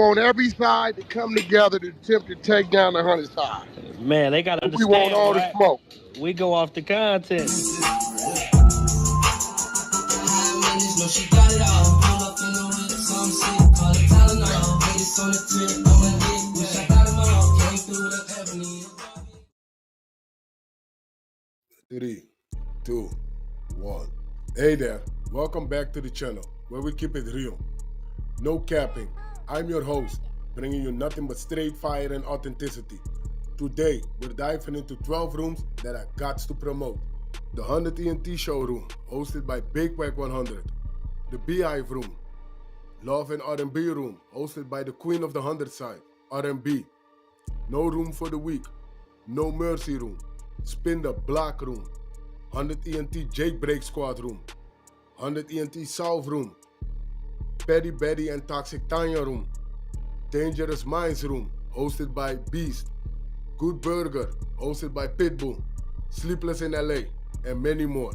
want every side to come together to attempt to take down the 100 side. Man, they gotta We want understand, all the right? smoke. We go off the content. Three, two, one. Hey there, welcome back to the channel where we keep it real. No capping. I'm your host, bringing you nothing but straight fire and authenticity. Today, we're diving into 12 rooms that I got to promote. The 100 ENT showroom, hosted by Big Wack100. The Beehive room. Love and R&B room, hosted by the queen of the 100 side, R&B. No room for the weak. No mercy room. Spin the block room. 100 ENT jailbreak squad room. 100 ENT solve room. Petty Betty and Toxic Tanya room. Dangerous Minds room, hosted by Beast. Good Burger, hosted by Pitbull. Sleepless in LA, and many more.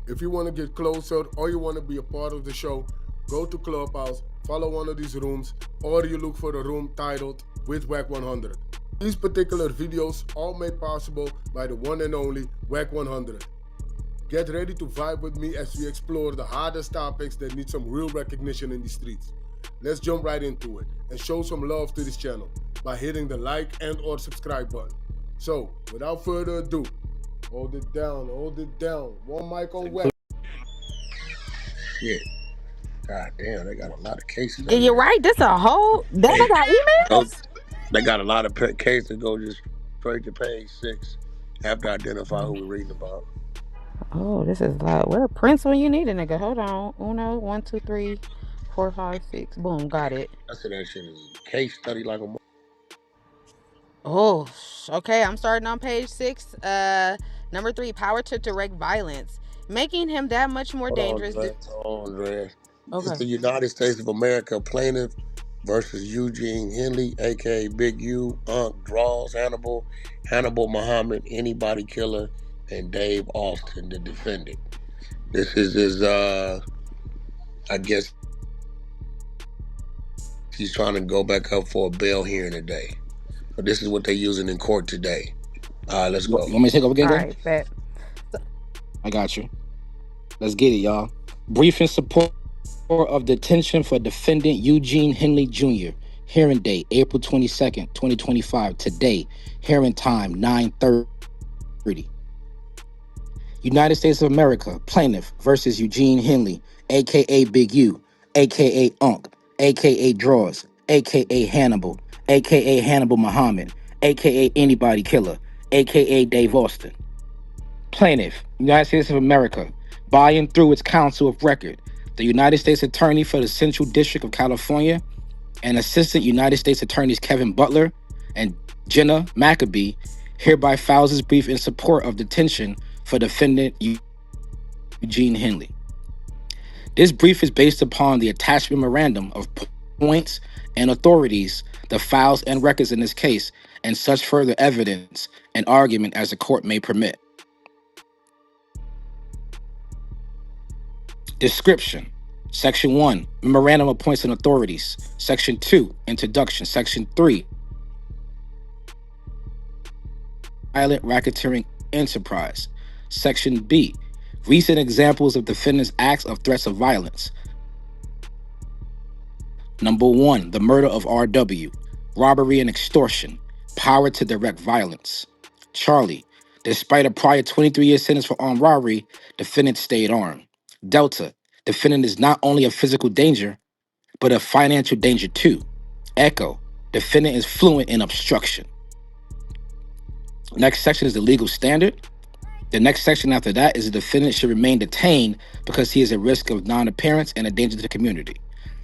If you want to get closer or you want to be a part of the show, go to Clubhouse, follow one of these rooms, or you look for a room titled with Wack100. These particular videos all made possible by the one and only Wack100. Get ready to vibe with me as we explore the hardest topics that need some real recognition in the streets. Let's jump right into it and show some love to this channel by hitting the like and or subscribe button. So, without further ado, hold it down. One mic on Wack. Shit. God damn, they got a lot of cases. You're right. This a whole. They got emails. They got a lot of cases go just straight to page 6 after I identify who we're reading about. Oh, this is loud. Where Prince when you need a nigga? Hold on. 1, 1, 2, 3, 4, 5, 6. Boom, got it. I said that shit is a case study like a. Oh, okay. I'm starting on page 6. Number 3, power to direct violence, making him that much more dangerous. Hold on, Andrea. Okay. It's the United States of America plaintiff versus Eugene Henley, aka Big U, Draws, Hannibal Muhammad, Anybody Killer, and Dave Austin, the defendant. This is his, I guess he's trying to go back up for a bail hearing today. But this is what they're using in court today. All right, let's go. You want me to take over again? All right, bet. I got you. Let's get it, y'all. Brief in support of detention for defendant Eugene Henley Jr. Hearing date, April 22nd, 2025. Today, hearing time, 9:30. United States of America, plaintiff versus Eugene Henley, a.k.a. Big U, a.k.a. Unc, a.k.a. Draws, a.k.a. Hannibal, a.k.a. Hannibal Muhammad, a.k.a. Anybody Killer, a.k.a. Dave Austin. Plaintiff, United States of America, by and through its counsel of record, the United States Attorney for the Central District of California and Assistant United States Attorneys Kevin Butler and Jenna Maccabee hereby files this brief in support of detention for defendant Eugene Henley. This brief is based upon the attached memorandum of points and authorities, the files and records in this case, and such further evidence and argument as the court may permit. Description. Section 1, Memorandum of Points and Authorities. Section 2, Introduction. Section 3, Violent Racketeering Enterprise. Section B, Recent examples of defendants' acts of threats of violence. Number 1, the murder of R.W., robbery and extortion, power to direct violence. Charlie, despite a prior 23-year sentence for armed robbery, defendant stayed armed. Delta, defendant is not only a physical danger, but a financial danger too. Echo, defendant is fluent in obstruction. Next section is the legal standard. The next section after that is the defendant should remain detained because he is a risk of non-appearance and a danger to the community.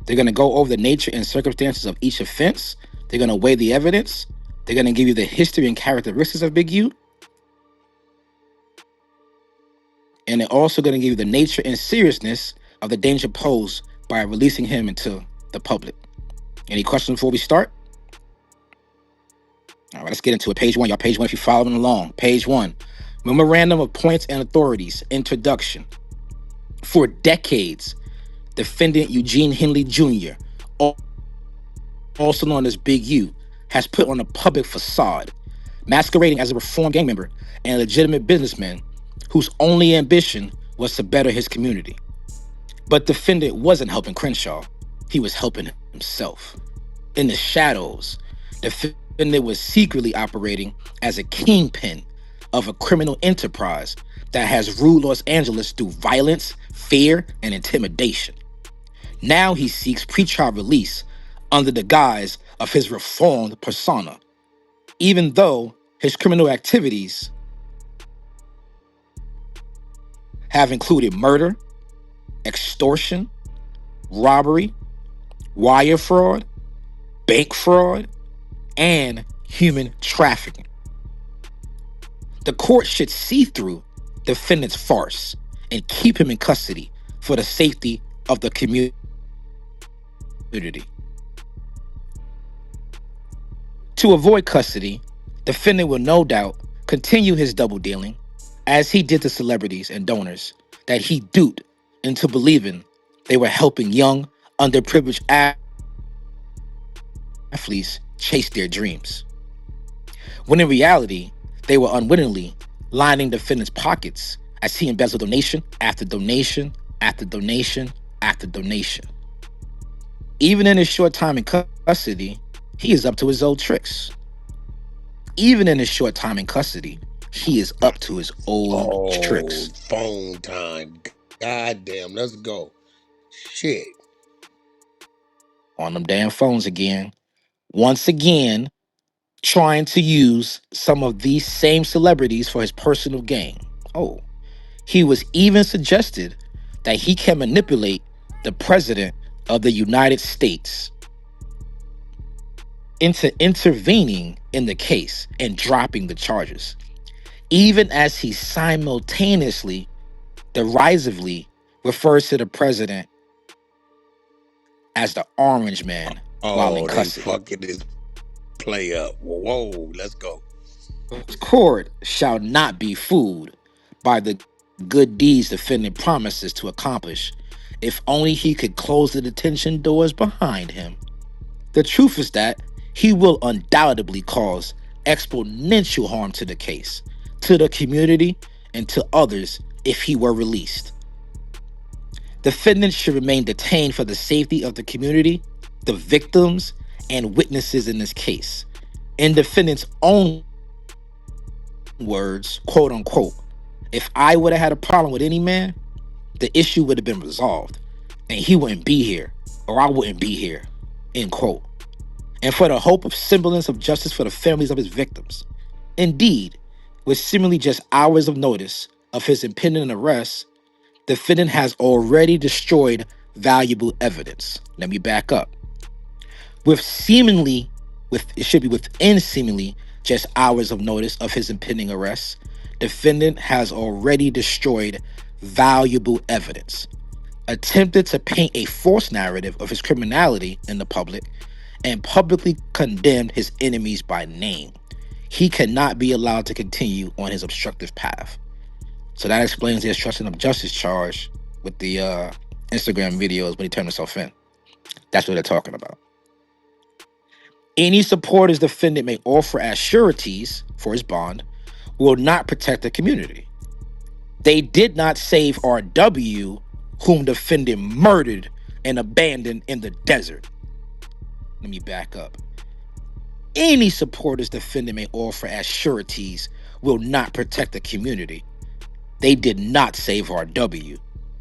They're going to go over the nature and circumstances of each offense. They're going to weigh the evidence. They're going to give you the history and characteristics of Big U. And they're also going to give you the nature and seriousness of the danger posed by releasing him into the public. Any questions before we start? All right, let's get into it. Page 1, y'all. Page 1, if you're following along. Page 1, Memorandum of Points and Authorities. Introduction. For decades, defendant Eugene Henley Jr., also known as Big U, has put on a public facade, masquerading as a reformed gang member and a legitimate businessman whose only ambition was to better his community. But defendant wasn't helping Crenshaw. He was helping himself. In the shadows, defendant was secretly operating as a kingpin of a criminal enterprise that has ruled Los Angeles through violence, fear, and intimidation. Now he seeks pretrial release under the guise of his reformed persona, even though his criminal activities have included murder, extortion, robbery, wire fraud, bank fraud, and human trafficking. The court should see through defendant's farce and keep him in custody for the safety of the community. To avoid custody, defendant will no doubt continue his double dealing, as he did to celebrities and donors that he duped into believing they were helping young, underprivileged athletes chase their dreams, when in reality, they were unwittingly lining defendant's pockets as he embezzled donation after donation after donation after donation. Even in his short time in custody, he is up to his old tricks. Even in his short time in custody, he is up to his old tricks. Phone time. Goddamn, let's go. Shit. On them damn phones again. Once again, trying to use some of these same celebrities for his personal gain. Oh, he was even suggested that he can manipulate the president of the United States into intervening in the case and dropping the charges, even as he simultaneously, derisively refers to the president as the Orange Man while in custody. They fucking this play up. Whoa, let's go. The court shall not be fooled by the good deeds defendant promises to accomplish if only he could close the detention doors behind him. The truth is that he will undoubtedly cause exponential harm to the case, to the community, and to others if he were released. Defendants should remain detained for the safety of the community, the victims, and witnesses in this case. In defendant's own words, quote unquote, if I would have had a problem with any man, the issue would have been resolved, and he wouldn't be here, or I wouldn't be here, end quote. And for the hope of semblance of justice for the families of his victims. Indeed, with seemingly just hours of notice of his impending arrest, defendant has already destroyed valuable evidence. Let me back up. It should be within seemingly just hours of notice of his impending arrest, defendant has already destroyed valuable evidence, attempted to paint a false narrative of his criminality in the public, and publicly condemned his enemies by name. He cannot be allowed to continue on his obstructive path. So that explains the obstruction of justice charge with the Instagram videos when he turned himself in. That's what they're talking about. Any supporters defendant may offer as sureties for his bond will not protect the community. They did not save RW, whom defendant murdered and abandoned in the desert. Let me back up. Any supporters defendant may offer as sureties will not protect the community. They did not save RW,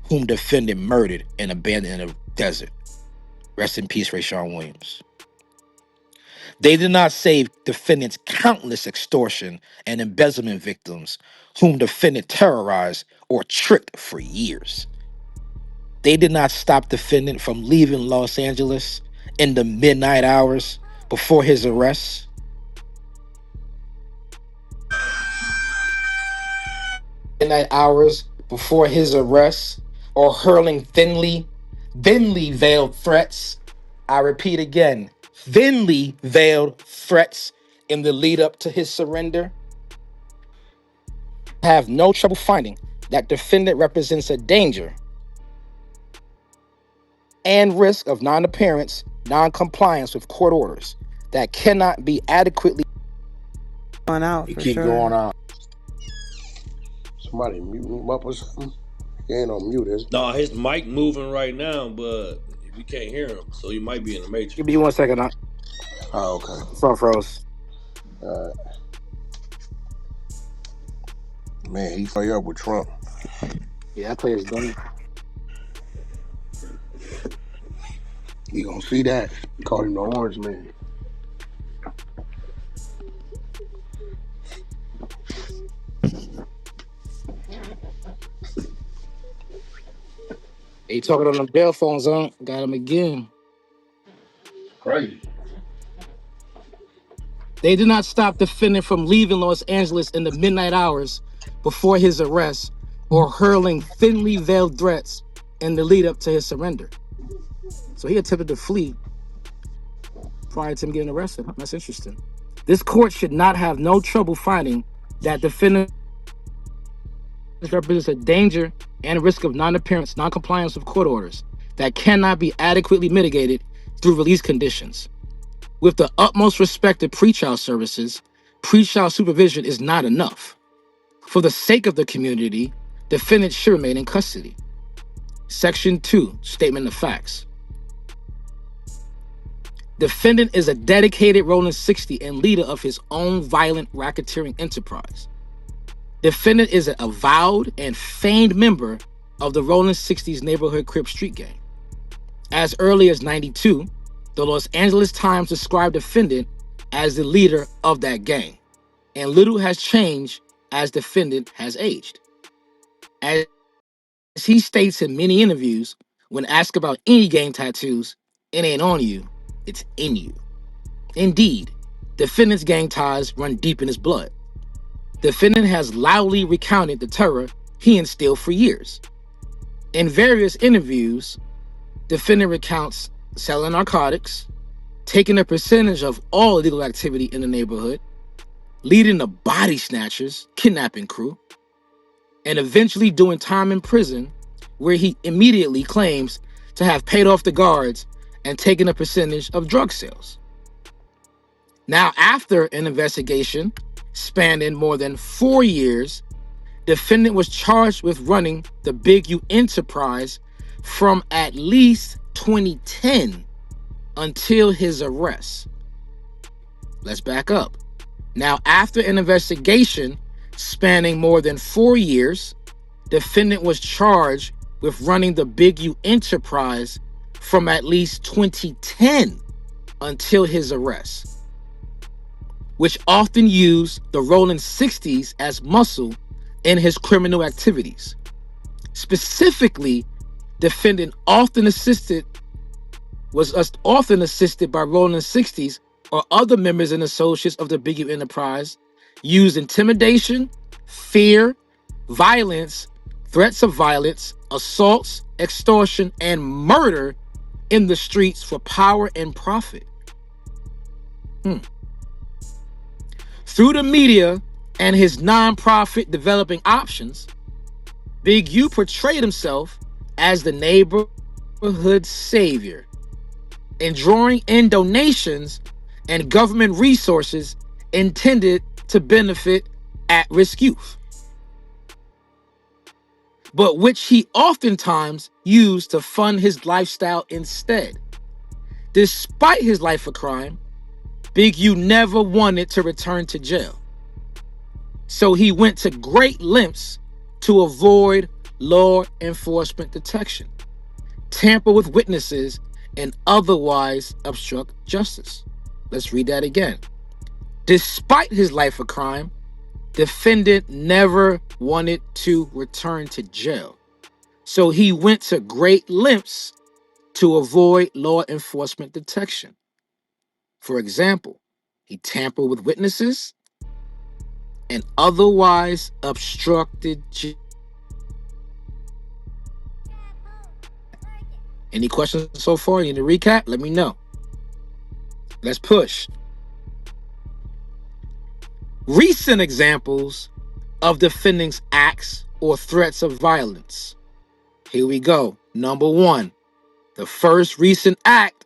whom defendant murdered and abandoned in the desert. Rest in peace, Rayshawn Williams. They did not save defendant's countless extortion and embezzlement victims, whom defendant terrorized or tricked for years. They did not stop defendant from leaving Los Angeles in the midnight hours before his arrest. Midnight hours before his arrest, or hurling thinly veiled threats. I repeat again, thinly veiled threats in the lead up to his surrender. Have no trouble finding that defendant represents a danger and risk of non-appearance non-compliance with court orders that cannot be adequately Going out He for keep sure. going out. Somebody mute him up or something. He ain't on mute, is he? No, his mic moving right now, but we can't hear him, so he might be in the Give matrix. me 1 second. Oh, okay. What's up, Froze? Man, he fire up with Trump. Yeah, that player's done. You gonna see that? Call him the Orange Man. He talking on them bell phones, huh? Got him again. Crazy. They did not stop the defendant from leaving Los Angeles in the midnight hours before his arrest or hurling thinly veiled threats in the lead up to his surrender. So he attempted to flee prior to him getting arrested. Huh? That's interesting. This court should not have no trouble finding that defendant represents a danger and risk of non-appearance, non-compliance with court orders that cannot be adequately mitigated through release conditions. With the utmost respect to pretrial services, pretrial supervision is not enough. For the sake of the community, defendant should remain in custody. Section 2, Statement of Facts. Defendant is a dedicated Rolling 60 and leader of his own violent racketeering enterprise. Defendant is an avowed and famed member of the Rolling 60s neighborhood Crip street gang. As early as '92, the Los Angeles Times described defendant as the leader of that gang, and little has changed as defendant has aged. As he states in many interviews, when asked about any gang tattoos, it ain't on you, it's in you. Indeed, defendant's gang ties run deep in his blood. Defendant has loudly recounted the terror he instilled for years. In various interviews, defendant recounts selling narcotics, taking a percentage of all illegal activity in the neighborhood, leading the body snatchers, kidnapping crew, and eventually doing time in prison where he immediately claims to have paid off the guards and taken a percentage of drug sales. Now, after an investigation spanning more than 4 years, defendant was charged with running the Big U enterprise from at least 2010 until his arrest. Let's back up. Now, after an investigation spanning more than 4 years, defendant was charged with running the Big U enterprise from at least 2010 until his arrest, which often used the Rolling 60s as muscle in his criminal activities. Specifically, defendant was often assisted by Rolling 60s or other members and associates of the Big U enterprise, used intimidation, fear, violence, threats of violence, assaults, extortion, and murder in the streets for power and profit. Through the media and his nonprofit Developing Options, Big U portrayed himself as the neighborhood savior and drawing in donations and government resources intended to benefit at-risk youth, but which he oftentimes used to fund his lifestyle instead. Despite his life of crime, Big U never wanted to return to jail, so he went to great lengths to avoid law enforcement detection, tamper with witnesses, and otherwise obstruct justice. Let's read that again. Despite his life of crime, defendant never wanted to return to jail, so he went to great lengths to avoid law enforcement detection. For example, he tampered with witnesses and otherwise obstructed justice. Any questions so far? You need to recap? Let me know. Let's push. Recent examples of defendant's acts or threats of violence. Here we go. Number 1, the first recent act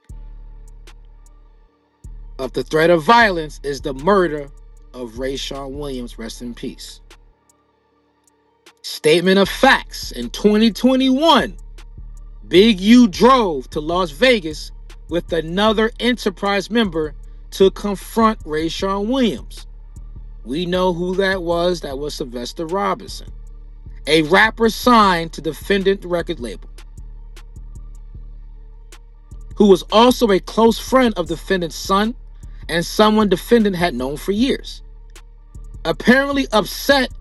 of the threat of violence is the murder of Rayshawn Williams, rest in peace. Statement of facts. In 2021, Big U drove to Las Vegas with another Enterprise member to confront Rayshawn Williams. We know who that was. That was Sylvester Robinson, a rapper signed to Defendant record label, who was also a close friend of Defendant's son and someone Defendant had known for years. Apparently upset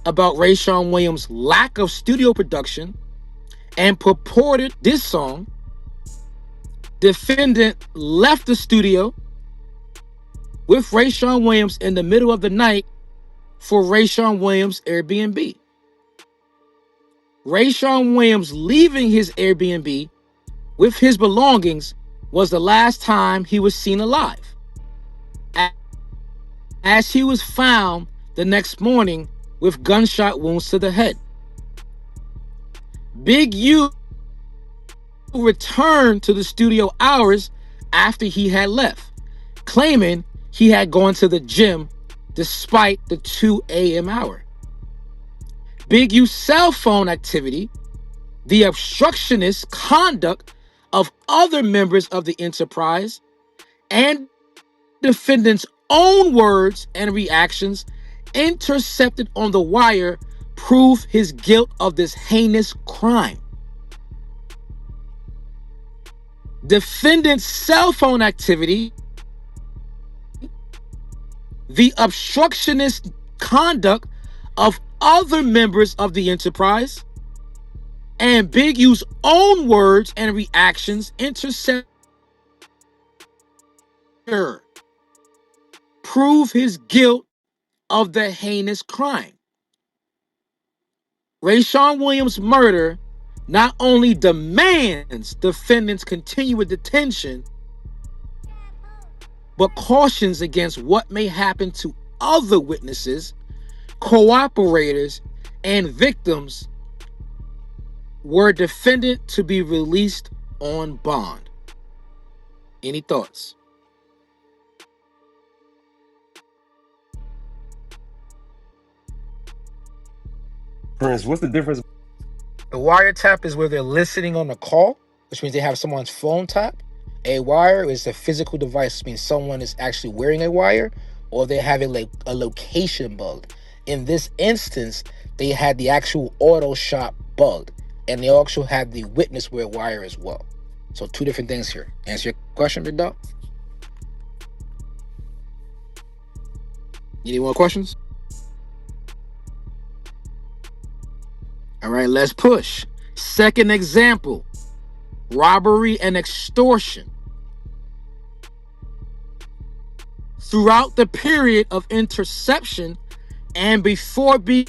about Rayshawn Williams' lack of studio production and purported diss song, Defendant left the studio with Rayshawn Williams in the middle of the night for Rayshawn Williams' Airbnb. Rayshawn Williams leaving his Airbnb with his belongings was the last time he was seen alive, as he was found the next morning with gunshot wounds to the head. Big U returned to the studio hours after he had left, claiming he had gone to the gym despite the 2 a.m. hour. Big U's cell phone activity, the obstructionist conduct of other members of the Enterprise, and Defendant's own words and reactions intercepted on the wire prove his guilt of this heinous crime. Defendant's cell phone activity, the obstructionist conduct of other members of the Enterprise, and Big U's own words and reactions intercept prove his guilt of the heinous crime. Rayshawn Williams' murder not only demands Defendant's continued detention, but cautions against what may happen to other witnesses, cooperators, and victims were Defendant to be released on bond. Any thoughts? Prince, what's the difference? A wiretap is where they're listening on the call, which means they have someone's phone tap. A wire is a physical device, which means someone is actually wearing a wire, or they have a location bugged. In this instance, they had the actual auto shop bugged, and they also had the witness wear wire as well. So 2 different things here. Answer your question, big dog? Any more questions? All right, let's push. Second example, robbery and extortion. Throughout the period of interception and before Big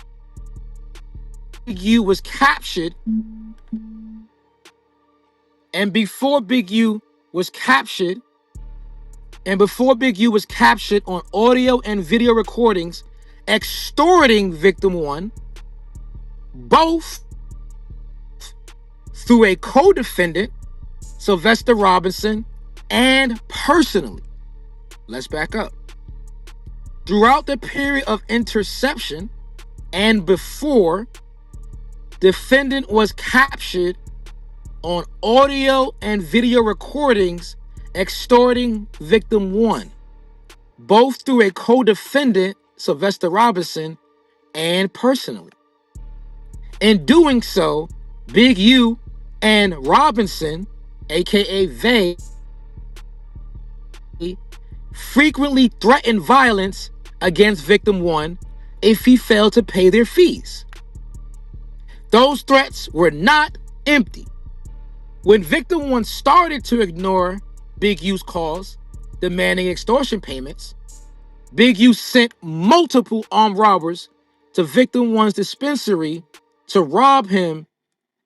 U was captured, on audio and video recordings extorting victim 1, both through a co-defendant, Sylvester Robinson, and personally. Let's back up. Throughout the period of interception and before, Defendant was captured on audio and video recordings extorting victim 1, both through a co-defendant, Sylvester Robinson, and personally. In doing so, Big U and Robinson, aka they, frequently threatened violence against victim 1 if he failed to pay their fees. Those threats were not empty. When victim 1 started to ignore Big U's calls demanding extortion payments, Big U sent multiple armed robbers to victim 1's dispensary to rob him,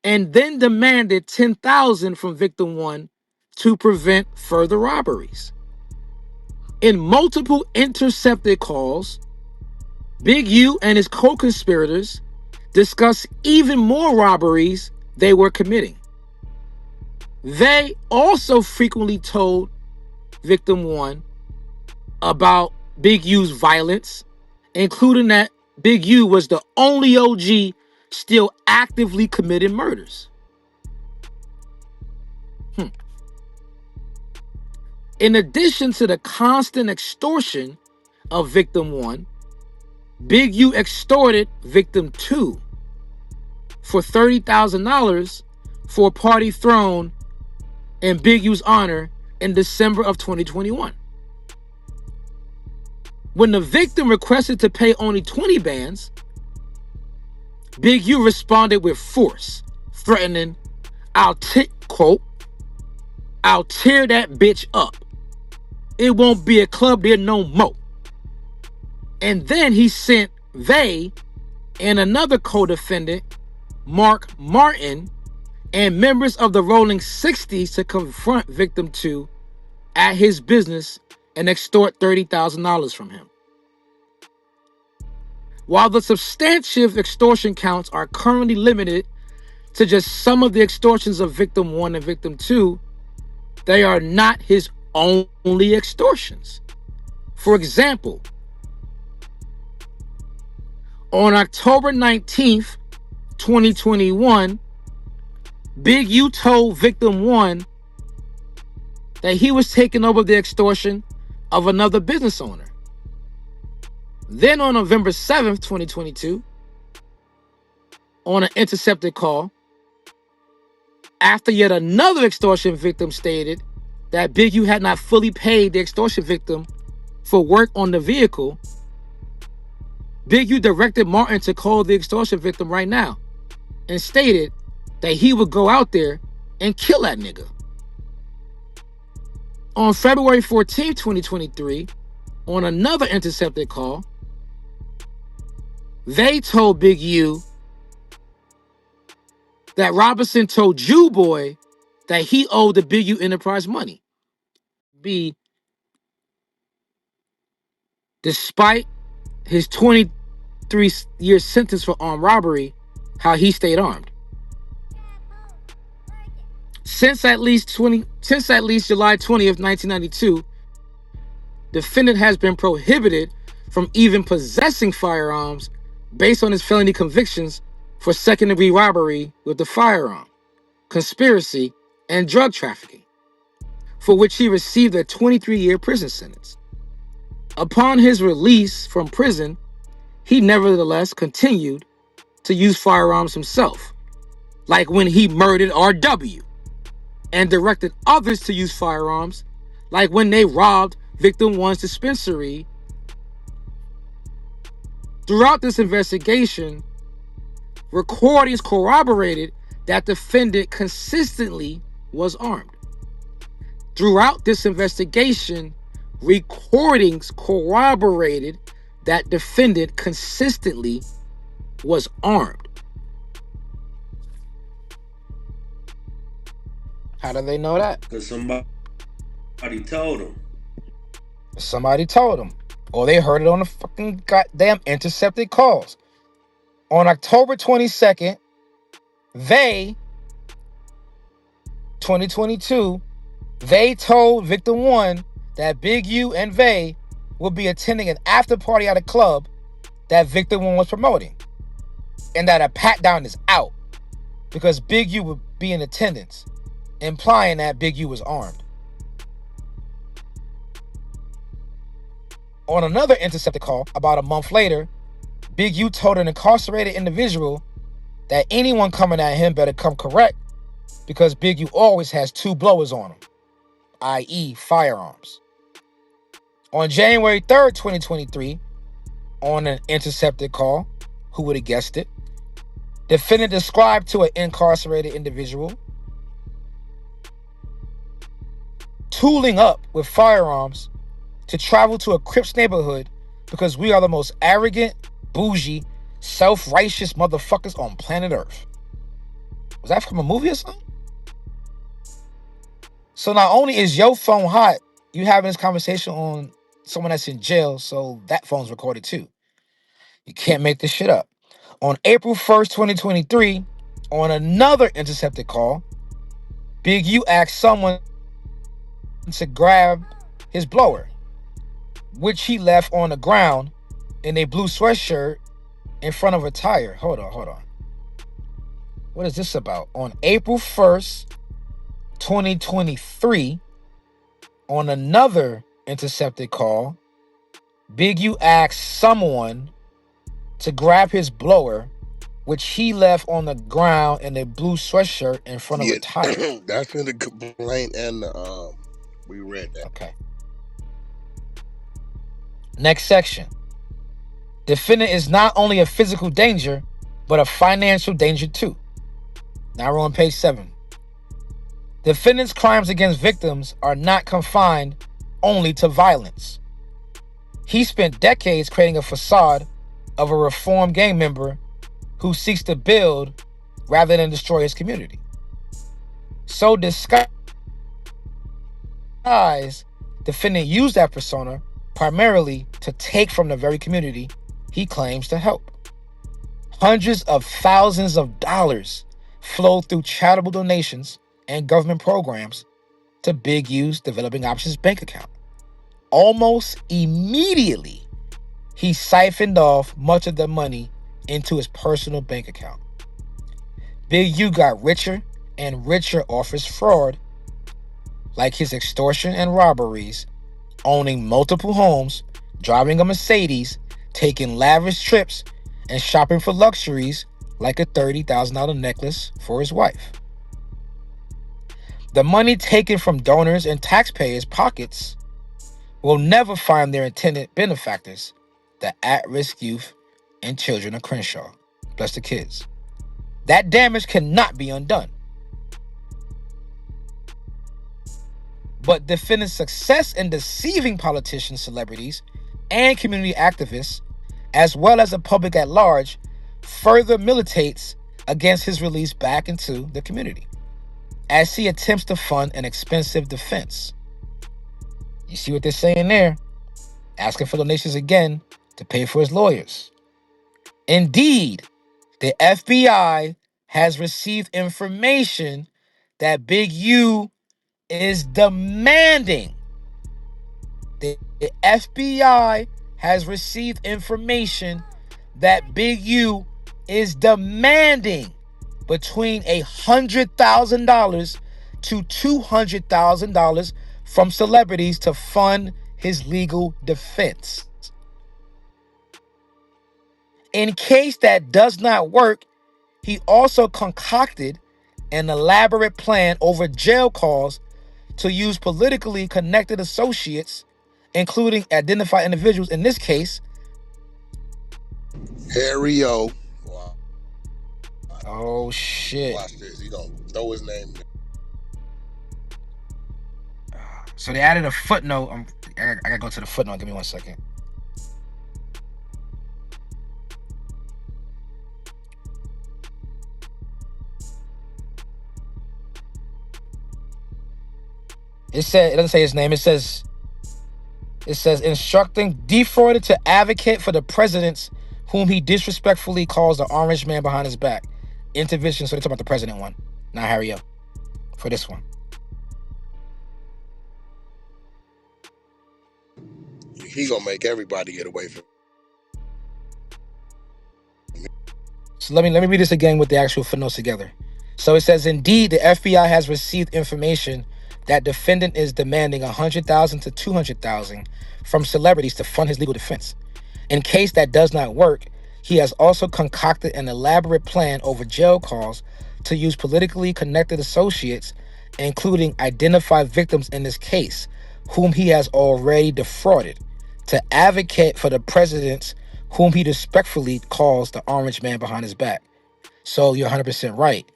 and then demanded $10,000 from victim 1 to prevent further robberies. In multiple intercepted calls, Big U and his co-conspirators discussed even more robberies they were committing. They also frequently told victim 1 about Big U's violence, including that Big U was the only OG still actively committing murders. In addition to the constant extortion of victim 1, Big U extorted victim 2 for $30,000 for a party thrown in Big U's honor in December of 2021. When the victim requested to pay only 20 bands, Big U responded with force, threatening, quote, I'll tear that bitch up. It won't be a club there no more. And then he sent they and another co-defendant, Mark Martin, and members of the Rolling 60s to confront victim 2 at his business and extort $30,000 from him. While the substantive extortion counts are currently limited to just some of the extortions of victim 1 and victim 2, they are not his only extortions. For example, on October 19th, 2021, Big U told victim 1 that he was taking over the extortion of another business owner. Then on November 7th, 2022, on an intercepted call, after yet another extortion victim stated that Big U had not fully paid the extortion victim for work on the vehicle, Big U directed Martin to call the extortion victim right now and stated that he would go out there and kill that nigga. On February 14th, 2023, on another intercepted call, they told Big U that Robinson told Jew Boy that he owed the Big U Enterprise money. Despite his 23-year sentence for armed robbery, how he stayed armed. Since at least July 20th, 1992, defendant has been prohibited from even possessing firearms based on his felony convictions for second-degree robbery with the firearm, conspiracy, and drug trafficking, for which he received a 23-year prison sentence. Upon his release from prison, he nevertheless continued to use firearms himself, like when he murdered R.W., and directed others to use firearms, like when they robbed victim 1's dispensary. Throughout this investigation, recordings corroborated that defendant consistently was armed. Throughout this investigation, recordings corroborated that defendant consistently was armed. How do they know that? Because somebody told them. Somebody told them. Or they heard it on the fucking goddamn intercepted calls. On October 22nd, 2022, they told victim 1 that Big U and they would be attending an after party at a club that victim 1 was promoting, and that a pat down is out because Big U would be in attendance, implying that Big U was armed. On another intercepted call about a month later, Big U told an incarcerated individual that anyone coming at him better come correct because Big U always has 2 blowers on him, i.e. firearms. On January 3rd, 2023, on an intercepted call, who would have guessed it, defendant described to an incarcerated individual tooling up with firearms to travel to a Crips neighborhood because we are the most arrogant, bougie, self-righteous motherfuckers on planet Earth. Was that from a movie or something? So not only is your phone hot, you having this conversation on someone that's in jail, so that phone's recorded too. You can't make this shit up. On April 1st, 2023, on another intercepted call, Big U asked someone to grab his blower. which he left on the ground in a blue sweatshirt in front of a tire. Hold on. What is this about? On April 1st, 2023, on another intercepted call, Big U asked someone to grab his blower, which he left on the ground in a blue sweatshirt in front of a tire. That's in the complaint, and we read that. Okay. Next section. Defendant is not only a physical danger, but a financial danger too. Now we're on page 7. Defendant's crimes against victims are not confined only to violence. He spent decades creating a facade of a reformed gang member who seeks to build rather than destroy his community. So disguised, defendant used that persona primarily to take from the very community he claims to help. Hundreds of thousands of dollars flow through charitable donations and government programs to Big U's Developing Options bank account. Almost immediately, he siphoned off much of the money into his personal bank account. Big U got richer and richer off his fraud, like his extortion and robberies, owning multiple homes, driving a Mercedes, taking lavish trips, and shopping for luxuries like a $30,000 necklace for his wife. The money taken from donors and taxpayers' pockets will never find their intended benefactors, the at-risk youth and children of Crenshaw. Bless the kids. That damage cannot be undone. But defendant's success in deceiving politicians, celebrities, and community activists, as well as the public at large, further militates against his release back into the community, as he attempts to fund an expensive defense. You see what they're saying there? Asking for donations again to pay for his lawyers. Indeed, the FBI has received information that Big U is demanding. The FBI has received information that Big U is demanding between $100,000 to $200,000 from celebrities to fund his legal defense. In case that does not work, he also concocted an elaborate plan over jail calls to use politically connected associates, including identified individuals, in this case, Harry O. Wow. Oh shit. Watch this. He gonna throw his name there. So they added a footnote. I gotta go to the footnote. Give me 1 second. It doesn't say his name. It says instructing defrauded to advocate for the presidents whom he disrespectfully calls the orange man behind his back. Intervention. So they're talking about the president one, not Harry O. For this one. He gonna make everybody get away from. So let me read this again with the actual footnotes together. So it says, indeed, the FBI has received information that defendant is demanding $100,000 to $200,000 from celebrities to fund his legal defense. In case that does not work, he has also concocted an elaborate plan over jail calls to use politically connected associates, including identified victims in this case, whom he has already defrauded, to advocate for the presidents whom he respectfully calls the orange man behind his back. So you're 100% right.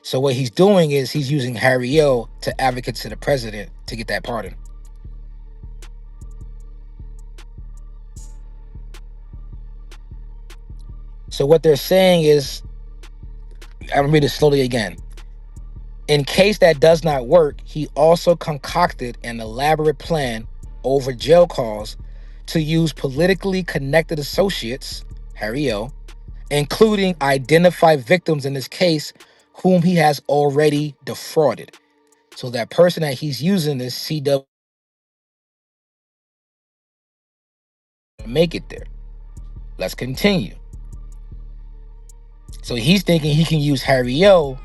So what he's doing is he's using Harry O to advocate to the president to get that pardon. So what they're saying is, I'm going to read it slowly again. In case that does not work, he also concocted an elaborate plan over jail calls to use politically connected associates, Harry O, including identified victims in this case, whom he has already defrauded. So that person that he's using is CW make it there. Let's continue. So he's thinking he can use Harry O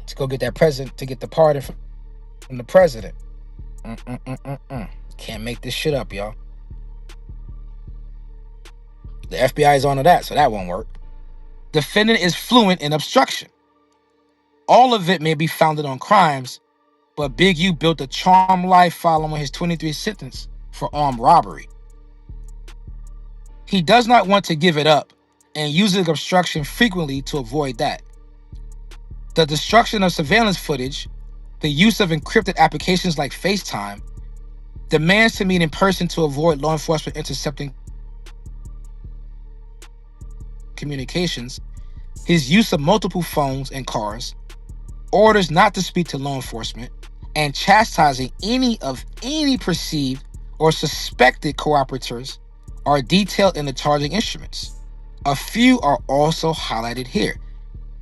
to go get that present, to get the pardon from the president. Can't make this shit up, y'all. The FBI is on to that, so that won't work. Defendant is fluent in obstruction. All of it may be founded on crimes, but Big U built a charmed life following his 23 sentence for armed robbery. He does not want to give it up and uses obstruction frequently to avoid that. The destruction of surveillance footage, the use of encrypted applications like FaceTime, demands to meet in person to avoid law enforcement intercepting communications, his use of multiple phones and cars, orders not to speak to law enforcement, and chastising any perceived or suspected cooperators are detailed in the charging instruments. A few are also highlighted here.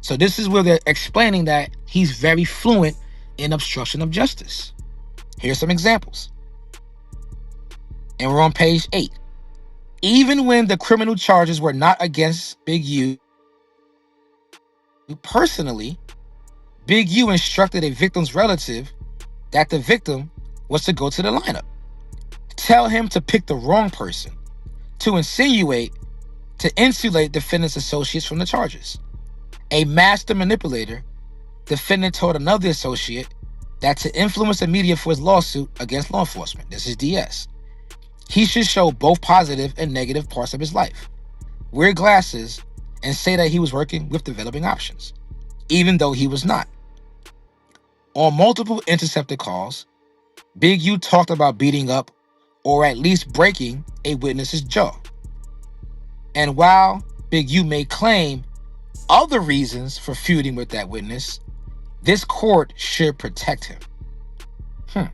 So this is where they're explaining that he's very fluent in obstruction of justice. Here's some examples. And we're on page 8. Even when the criminal charges were not against Big U personally, Big U instructed a victim's relative that the victim was to go to the lineup, tell him to pick the wrong person, to insulate defendant's associates from the charges. A master manipulator, defendant told another associate that to influence the media for his lawsuit against law enforcement, this is DS, he should show both positive and negative parts of his life, wear glasses, and say that he was working with developing options, even though he was not. On multiple intercepted calls, Big U talked about beating up or at least breaking a witness's jaw. And while Big U may claim other reasons for feuding with that witness, this court should protect him. Let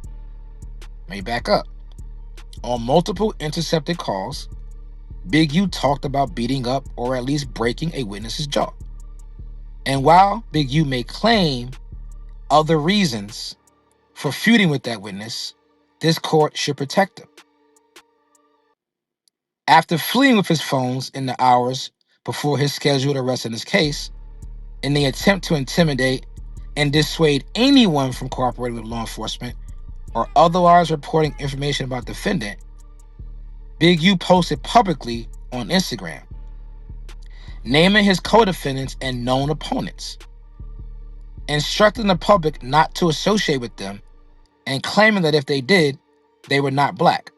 me back up. On multiple intercepted calls, Big U talked about beating up or at least breaking a witness's jaw. And while Big U may claim other reasons for feuding with that witness, this court should protect him. After fleeing with his phones in the hours before his scheduled arrest in this case, in the attempt to intimidate and dissuade anyone from cooperating with law enforcement or otherwise reporting information about the defendant, Big U posted publicly on Instagram, naming his co-defendants and known opponents, instructing the public not to associate with them, and claiming that if they did, they were not black.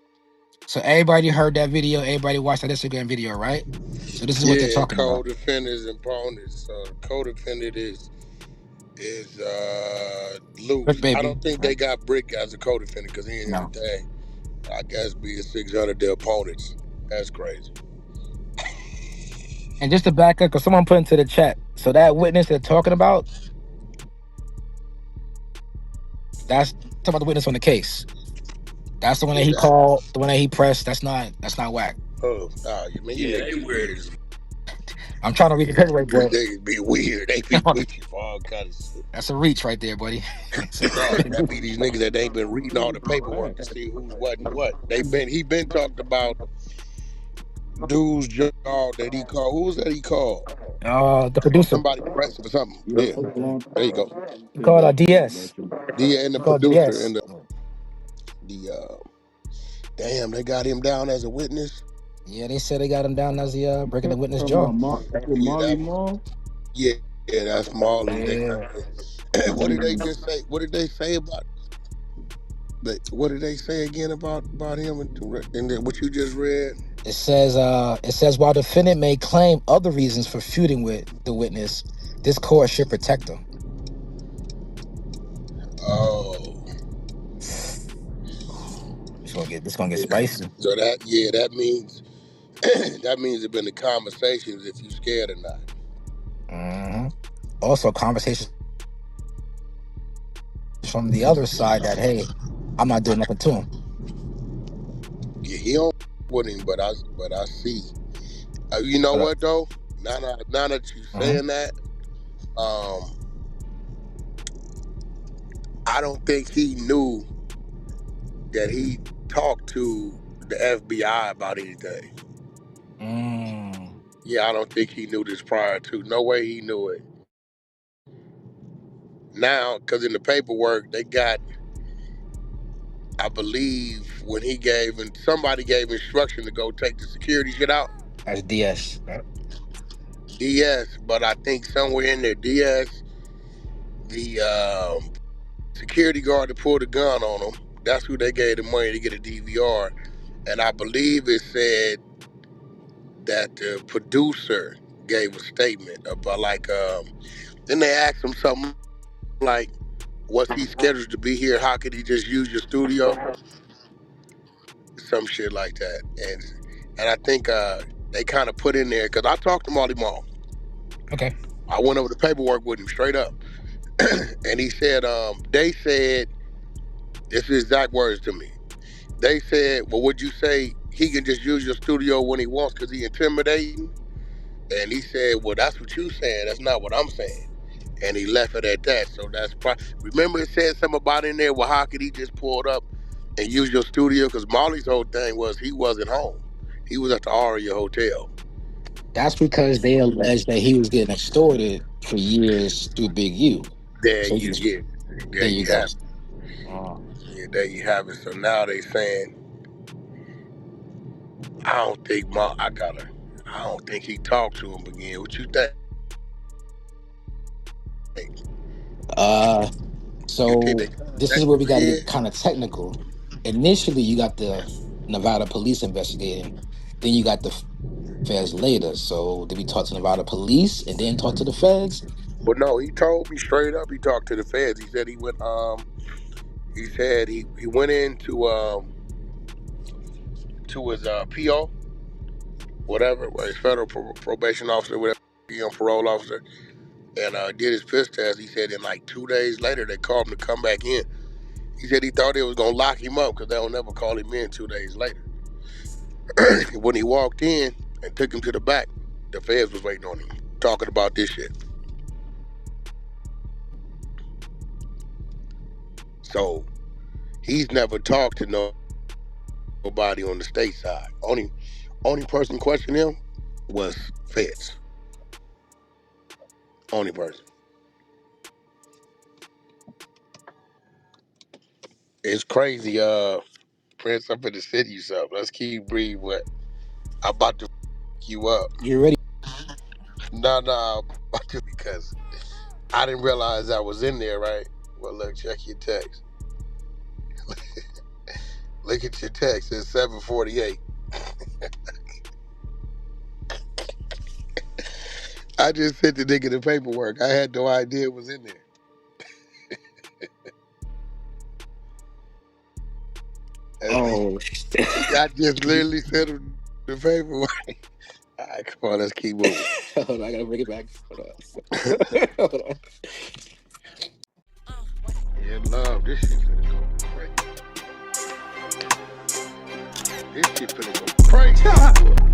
So everybody heard that video, everybody watched that Instagram video, right? So this is what they're talking about. Co-defendants and opponents. Co-defendant is Look, loose. I baby. don't think they got Brick as a co-defendant because he ain't No. anything. I guess being 600 their opponents. That's crazy. And just to back up, because someone put into the chat, so that witness they're talking about, that's talking about the witness on the case. That's the one that he called, the one that he pressed. That's not Wack. Oh, you mean you niggas weird. I'm trying to read the paperwork, bro. They be weird. They be with you for all kinds of shit. That's a reach right there, buddy. That be these niggas that ain't been reading all the paperwork to see who's what and what. He been talked about dude's job that he called. Who was that he called? The producer. Somebody pressed for something. Yeah. There you go. He called DS. And the producer and the damn, they got him down as a witness. Yeah, they said they got him down as the breaking the witness jaw. Yeah, that's Marley. Yeah. What did they just say? What did they say about? What did they say again about him and what you just read? It says while defendant may claim other reasons for feuding with the witness, this court should protect them. Oh. It's gonna get spicy. So that means there's been the conversations if you scared or not. Mm-hmm. Also, conversations from the other side that, hey, I'm not doing nothing to him. Yeah, he don't with him, but I see. You know what though? Now that you saying that, I don't think he knew that he talked to the FBI about anything. Mm. Yeah, I don't think he knew this prior to. No way he knew it. Now, because in the paperwork, they got, I believe, when he gave, and somebody gave instruction to go take the security shit out. That's DS. Right? DS, but I think somewhere in there, DS, the security guard that pulled a gun on him, that's who they gave the money to get a DVR. And I believe it said that the producer gave a statement about like, then they asked him something like, was he scheduled to be here? How could he just use your studio? Some shit like that. And I think they kind of put in there, because I talked to Marty Mall. Okay. I went over the paperwork with him straight up. And he said, they said, this is exact words to me. They said, well, would you say he can just use your studio when he wants because he intimidating? And he said, well, that's what you saying. That's not what I'm saying. And he left it at that. So that's remember it said something about in there, well, how could he just pull it up and use your studio? Because Molly's whole thing was he wasn't home. He was at the Aria Hotel. That's because they alleged that he was getting extorted for years through Big U. There So you you, get. There there you you go. have it. Oh. Yeah, there you have it. So now they saying, I don't think I don't think he talked to him again. What you think? Uh, You think so they this is where contacted we him got to again? get kind of technical. Initially, you got the Nevada police investigating, then you got the feds later. So did we talk to Nevada police and then talk to the feds? Well, no, he told me straight up. He talked to the feds. He said he went. He said he went into to his PO, whatever, or his federal probation officer, whatever, parole officer, and did his piss test. He said in like 2 days later they called him to come back in. He said he thought they was gonna lock him up because they'll never call him in 2 days later. When he walked in and took him to the back, the feds was waiting on him, talking about this shit. So he's never talked to nobody on the state side. Only person questioning him was feds. Only person. It's crazy, Prince. I'm finna send you something. Let's keep breathing. What I'm about to you up. You ready? No, I'm about to, because I didn't realize I was in there, right? Well, look, check your text. Look at your text. It's 7:48. I just sent the nigga the paperwork. I had no idea it was in there. Oh, I just literally sent him the paperwork. All right, come on, let's keep moving. hold on, I gotta bring it back. Hold on. Hold on. Yeah, love, this shit finna go crazy. This shit finna go crazy.